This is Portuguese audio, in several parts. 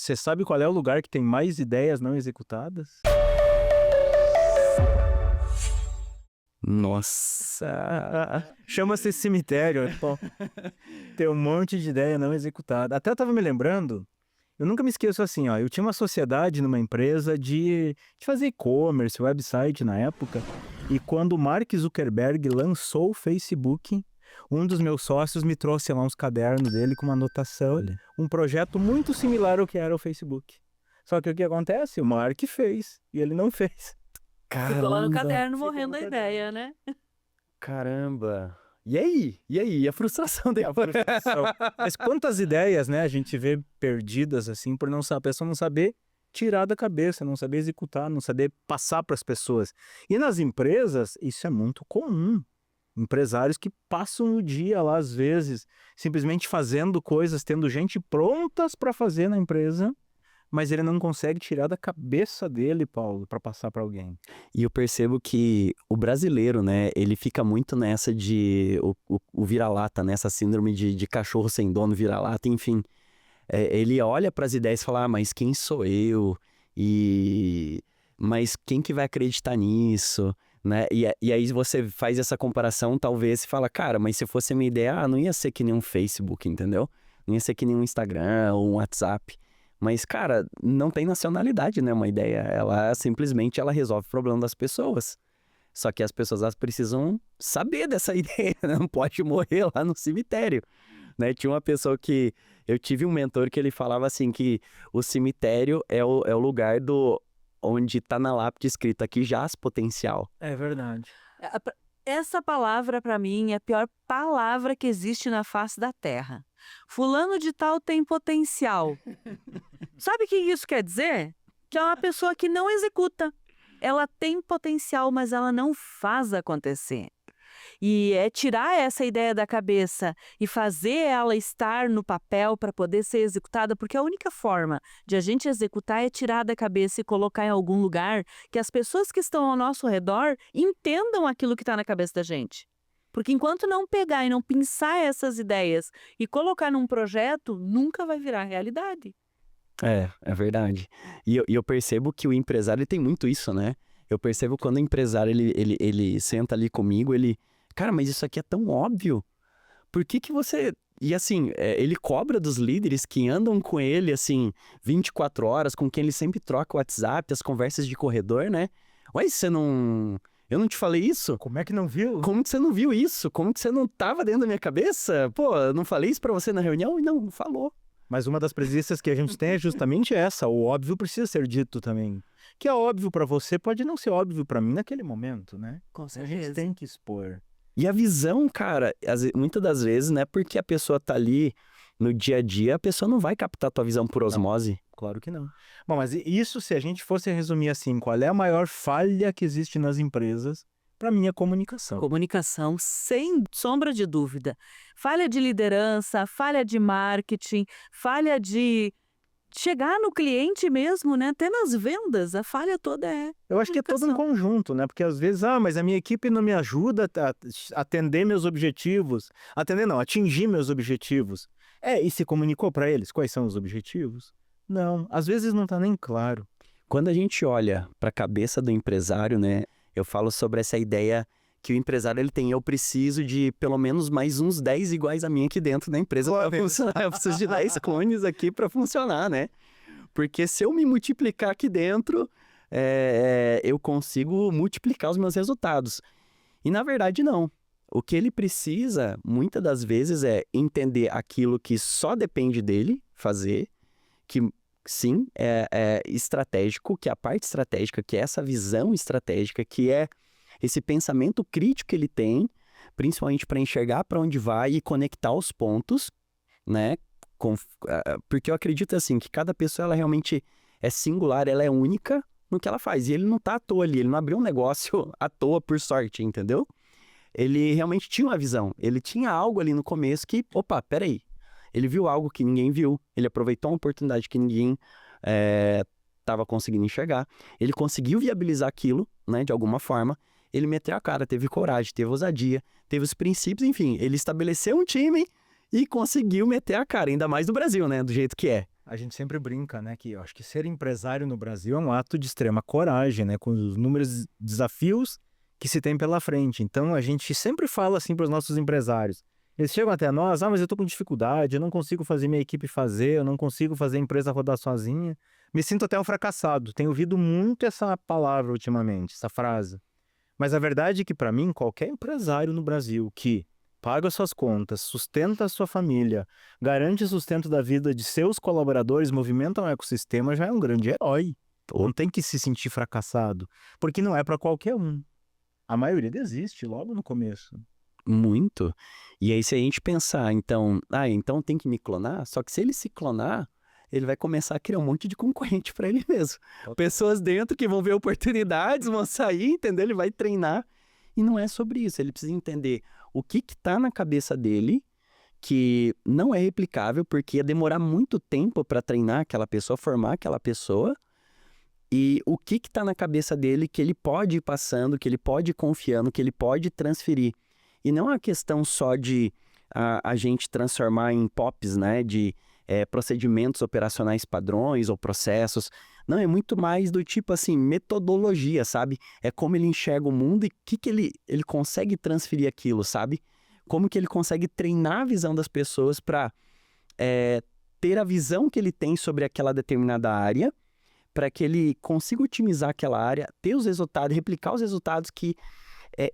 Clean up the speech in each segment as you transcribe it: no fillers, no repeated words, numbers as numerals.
Você sabe qual é o lugar que tem mais ideias não executadas? Nossa. Chama-se cemitério. Bom, tem um monte de ideia não executada. Até eu tava me lembrando, eu nunca me esqueço assim, ó. Eu tinha uma sociedade numa empresa de fazer e-commerce, website na época. E quando o Mark Zuckerberg lançou o Facebook, um dos meus sócios me trouxe lá uns cadernos dele com uma anotação, um projeto muito similar ao que era o Facebook. Só que o que acontece? O Mark fez e ele não fez. Ficou lá no Caramba. caderno morrendo a ideia, né? Caramba. E aí? E a frustração É a depois? frustração. Mas quantas ideias, né, a gente vê perdidas assim por não saber, a pessoa não saber tirar da cabeça, não saber executar, não saber passar para as pessoas. E nas empresas, isso é muito comum. Empresários que passam o dia lá, às vezes, simplesmente fazendo coisas, tendo gente prontas para fazer na empresa, mas ele não consegue tirar da cabeça dele, Paulo, para passar para alguém. E eu percebo que o brasileiro, né, ele fica muito nessa de o vira-lata, nessa síndrome de cachorro sem dono, vira-lata, enfim. Ele olha para as ideias e fala, mas quem sou eu? Mas quem que vai acreditar nisso? Né? E aí você faz essa comparação, talvez, e fala, cara, mas se fosse a minha ideia, não ia ser que nem um Facebook, entendeu? Não ia ser que nem um Instagram ou um WhatsApp. Mas, cara, não tem nacionalidade, né? Uma ideia, ela simplesmente resolve o problema das pessoas. Só que as pessoas elas precisam saber dessa ideia, né? Não pode morrer lá no cemitério, né? Tinha uma pessoa que... Eu tive um mentor que ele falava assim, que o cemitério é o lugar onde tá na lápide escrito aqui jaz potencial. É verdade. Essa palavra, pra mim, é a pior palavra que existe na face da Terra. Fulano de tal tem potencial. Sabe o que isso quer dizer? Que é uma pessoa que não executa. Ela tem potencial, mas ela não faz acontecer. E é tirar essa ideia da cabeça e fazer ela estar no papel para poder ser executada, porque a única forma de a gente executar é tirar da cabeça e colocar em algum lugar que as pessoas que estão ao nosso redor entendam aquilo que está na cabeça da gente. Porque enquanto não pegar e não pensar essas ideias e colocar num projeto, nunca vai virar realidade. É verdade. E eu percebo que o empresário ele tem muito isso, né? Eu percebo quando o empresário ele senta ali comigo, cara, mas isso aqui é tão óbvio. Por que você... E assim, ele cobra dos líderes que andam com ele, assim, 24 horas, com quem ele sempre troca o WhatsApp, as conversas de corredor, né? Ué, eu não te falei isso? Como é que não viu? Como que você não viu isso? Como que você não tava dentro da minha cabeça? Pô, eu não falei isso pra você na reunião? E não falou. Mas uma das preguiças que a gente tem é justamente essa. O óbvio precisa ser dito também. Que é óbvio pra você pode não ser óbvio pra mim naquele momento, né? Com A certeza. gente tem que expor. E a visão, cara, muitas das vezes, né, porque a pessoa tá ali no dia a dia, a pessoa não vai captar a tua visão por osmose. Claro que não. Bom, mas isso se a gente fosse resumir assim, qual é a maior falha que existe nas empresas? Para mim é comunicação. Comunicação, sem sombra de dúvida. Falha de liderança, falha de marketing, falha de chegar no cliente mesmo, né? Até nas vendas, a falha toda é Eu acho que é todo um conjunto, né? Porque às vezes, mas a minha equipe não me ajuda a atender meus objetivos. Atingir meus objetivos. E se comunicou para eles quais são os objetivos? Não, às vezes não tá nem claro. Quando a gente olha para a cabeça do empresário, né? Eu falo sobre essa ideia que o empresário ele tem. Eu preciso de pelo menos mais uns 10 iguais a mim aqui dentro da empresa para funcionar. Eu preciso de 10 clones aqui para funcionar, né? Porque se eu me multiplicar aqui dentro, eu consigo multiplicar os meus resultados. E na verdade não. O que ele precisa, muitas das vezes, é entender aquilo que só depende dele fazer, que sim, é estratégico, que é a parte estratégica, que é essa visão estratégica, que é esse pensamento crítico que ele tem, principalmente para enxergar para onde vai e conectar os pontos, né? Porque eu acredito assim, que cada pessoa ela realmente é singular, ela é única no que ela faz. E ele não tá à toa ali, ele não abriu um negócio à toa por sorte, entendeu? Ele realmente tinha uma visão, ele tinha algo ali no começo que, opa, peraí. Ele viu algo que ninguém viu, ele aproveitou uma oportunidade que ninguém estava conseguindo enxergar, ele conseguiu viabilizar aquilo, né, de alguma forma, ele meteu a cara, teve coragem, teve ousadia, teve os princípios, enfim, ele estabeleceu um time e conseguiu meter a cara, ainda mais no Brasil, né, do jeito que é. A gente sempre brinca, né, que eu acho que ser empresário no Brasil é um ato de extrema coragem, né, com os números desafios que se tem pela frente. Então, a gente sempre fala assim para os nossos empresários. Eles chegam até nós, mas eu tô com dificuldade, eu não consigo fazer minha equipe fazer, eu não consigo fazer a empresa rodar sozinha. Me sinto até um fracassado. Tenho ouvido muito essa palavra ultimamente, essa frase. Mas a verdade é que, para mim, qualquer empresário no Brasil que paga suas contas, sustenta a sua família, garante o sustento da vida de seus colaboradores, movimenta um ecossistema, já é um grande herói. Não tem que se sentir fracassado, porque não é para qualquer um. A maioria desiste logo no começo. Muito. E aí, se a gente pensar, então tem que me clonar, só que se ele se clonar, ele vai começar a criar um monte de concorrente para ele mesmo. Pessoas dentro que vão ver oportunidades, vão sair, entendeu? Ele vai treinar. E não é sobre isso. Ele precisa entender o que está na cabeça dele, que não é replicável, porque ia demorar muito tempo para treinar aquela pessoa, formar aquela pessoa. E o que está na cabeça dele que ele pode ir passando, que ele pode ir confiando, que ele pode transferir. E não é uma questão só de a gente transformar em POPs, né? De procedimentos operacionais padrões ou processos. Não, é muito mais do tipo assim, metodologia, sabe? É como ele enxerga o mundo e o que ele consegue transferir aquilo, sabe? Como que ele consegue treinar a visão das pessoas para ter a visão que ele tem sobre aquela determinada área, para que ele consiga otimizar aquela área, ter os resultados, replicar os resultados que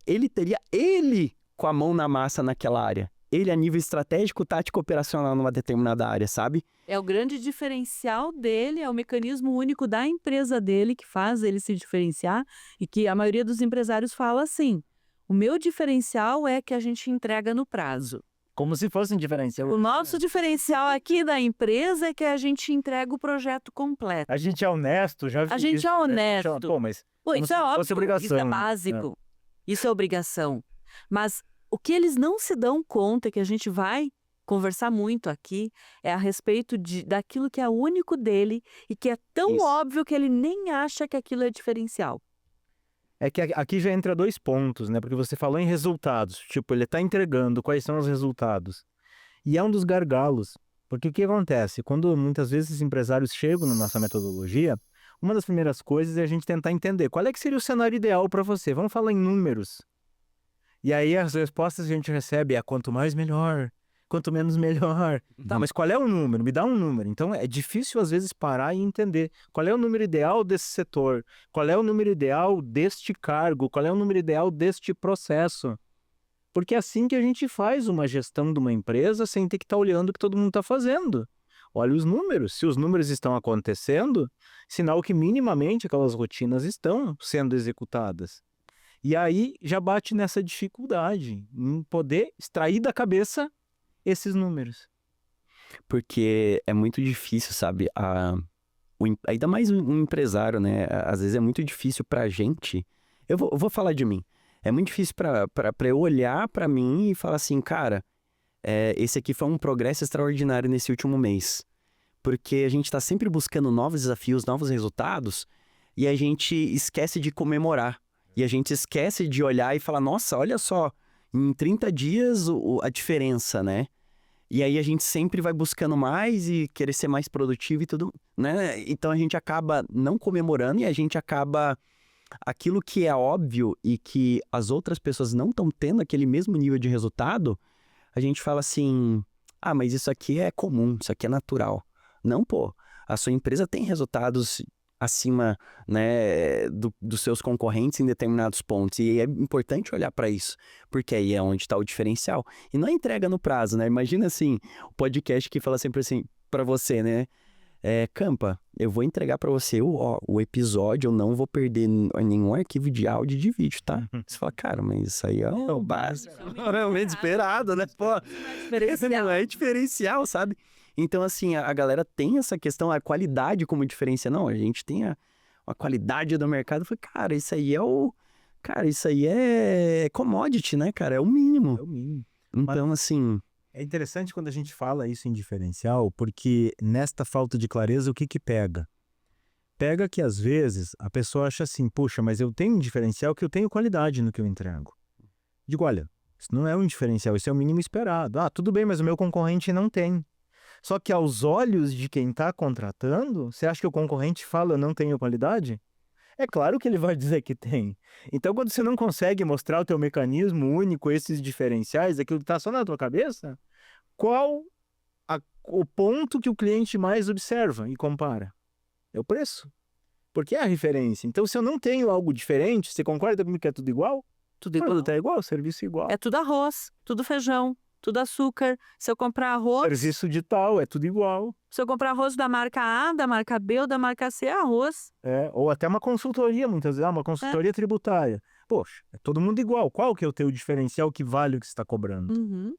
ele teria, ele com a mão na massa naquela área. Ele a nível estratégico, tático, operacional numa determinada área, sabe? É o grande diferencial dele, é o mecanismo único da empresa dele que faz ele se diferenciar e que a maioria dos empresários fala assim, o meu diferencial é que a gente entrega no prazo. Como se fosse um diferencial. O nosso diferencial aqui da empresa é que a gente entrega o projeto completo. A gente é honesto, já vi A gente isso, é né? honesto. Pô, mas Pô, como isso se é fosse óbvio, obrigação, isso é né? básico, isso é obrigação. Mas o que eles não se dão conta, que a gente vai conversar muito aqui, é a respeito daquilo que é único dele e que é tão Isso. óbvio que ele nem acha que aquilo é diferencial. É que aqui já entra dois pontos, né? Porque você falou em resultados. Tipo, ele está entregando quais são os resultados. E é um dos gargalos. Porque o que acontece? Quando muitas vezes os empresários chegam na nossa metodologia, uma das primeiras coisas é a gente tentar entender qual é que seria o cenário ideal para você. Vamos falar em números. E aí as respostas que a gente recebe é quanto mais melhor, quanto menos melhor. Tá, mas qual é o número? Me dá um número. Então é difícil às vezes parar e entender qual é o número ideal desse setor, qual é o número ideal deste cargo, qual é o número ideal deste processo. Porque é assim que a gente faz uma gestão de uma empresa sem ter que estar olhando o que todo mundo está fazendo. Olha os números. Se os números estão acontecendo, sinal que minimamente aquelas rotinas estão sendo executadas. E aí já bate nessa dificuldade em poder extrair da cabeça esses números. Porque é muito difícil, sabe? Ainda mais um empresário, né? Às vezes é muito difícil pra gente. Eu vou falar de mim. É muito difícil pra eu olhar pra mim e falar assim, cara, esse aqui foi um progresso extraordinário nesse último mês. Porque a gente tá sempre buscando novos desafios, novos resultados, e a gente esquece de comemorar. E a gente esquece de olhar e falar, nossa, olha só, em 30 dias a diferença, né? E aí a gente sempre vai buscando mais e querer ser mais produtivo e tudo, né? Então a gente acaba não comemorando e a gente acaba... Aquilo que é óbvio e que as outras pessoas não estão tendo aquele mesmo nível de resultado, a gente fala assim, mas isso aqui é comum, isso aqui é natural. Não, pô, a sua empresa tem resultados acima, né, dos seus concorrentes em determinados pontos. E é importante olhar para isso, porque aí é onde está o diferencial. E não é entrega no prazo, né? Imagina assim, o podcast que fala sempre assim para você, né? Campa, eu vou entregar para você o episódio, eu não vou perder nenhum arquivo de áudio e de vídeo, tá? Você fala, cara, mas isso aí é o básico. Realmente esperado, né? Pô, não é diferencial, sabe? Então, assim, a galera tem essa questão, a qualidade como diferença. Não, a gente tem a qualidade do mercado. Eu falei, cara, isso aí isso aí é commodity, né, cara? É o mínimo. É o mínimo. Então, assim... É interessante quando a gente fala isso em diferencial, porque nesta falta de clareza, o que pega? Pega que, às vezes, a pessoa acha assim, puxa, mas eu tenho um diferencial que eu tenho qualidade no que eu entrego. Digo, olha, isso não é um diferencial, isso é o mínimo esperado. Tudo bem, mas o meu concorrente não tem. Só que aos olhos de quem está contratando, você acha que o concorrente fala eu não tenho qualidade? É claro que ele vai dizer que tem. Então, quando você não consegue mostrar o teu mecanismo único, esses diferenciais, aquilo que está só na tua cabeça, qual o ponto que o cliente mais observa e compara? É o preço. Porque é a referência. Então, se eu não tenho algo diferente, você concorda comigo que é tudo igual? Tudo igual. Tudo é igual, serviço igual. É tudo arroz, tudo feijão, tudo açúcar. Se eu comprar arroz, Serviço de tal, é tudo igual. se eu comprar arroz da marca A, da marca B ou da marca C, é arroz. Ou até uma consultoria, muitas vezes, uma consultoria tributária. Poxa, é todo mundo igual. Qual que é o teu diferencial que vale o que você está cobrando? Uhum.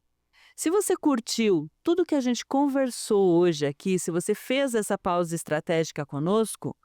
Se você curtiu tudo que a gente conversou hoje aqui, se você fez essa pausa estratégica conosco,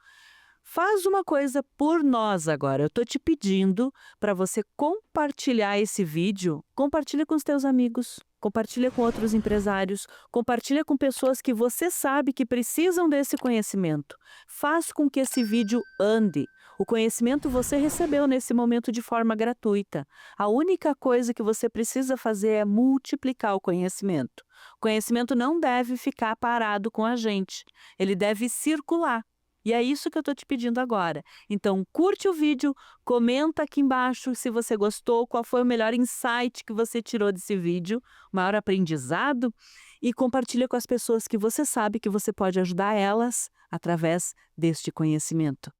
faz uma coisa por nós agora. Eu estou te pedindo para você compartilhar esse vídeo. Compartilha com os teus amigos, compartilha com outros empresários, compartilha com pessoas que você sabe que precisam desse conhecimento. Faz com que esse vídeo ande. O conhecimento você recebeu nesse momento de forma gratuita. A única coisa que você precisa fazer é multiplicar o conhecimento. O conhecimento não deve ficar parado com a gente. Ele deve circular. E é isso que eu estou te pedindo agora. Então, curte o vídeo, comenta aqui embaixo se você gostou, qual foi o melhor insight que você tirou desse vídeo, o maior aprendizado, e compartilha com as pessoas que você sabe que você pode ajudar elas através deste conhecimento.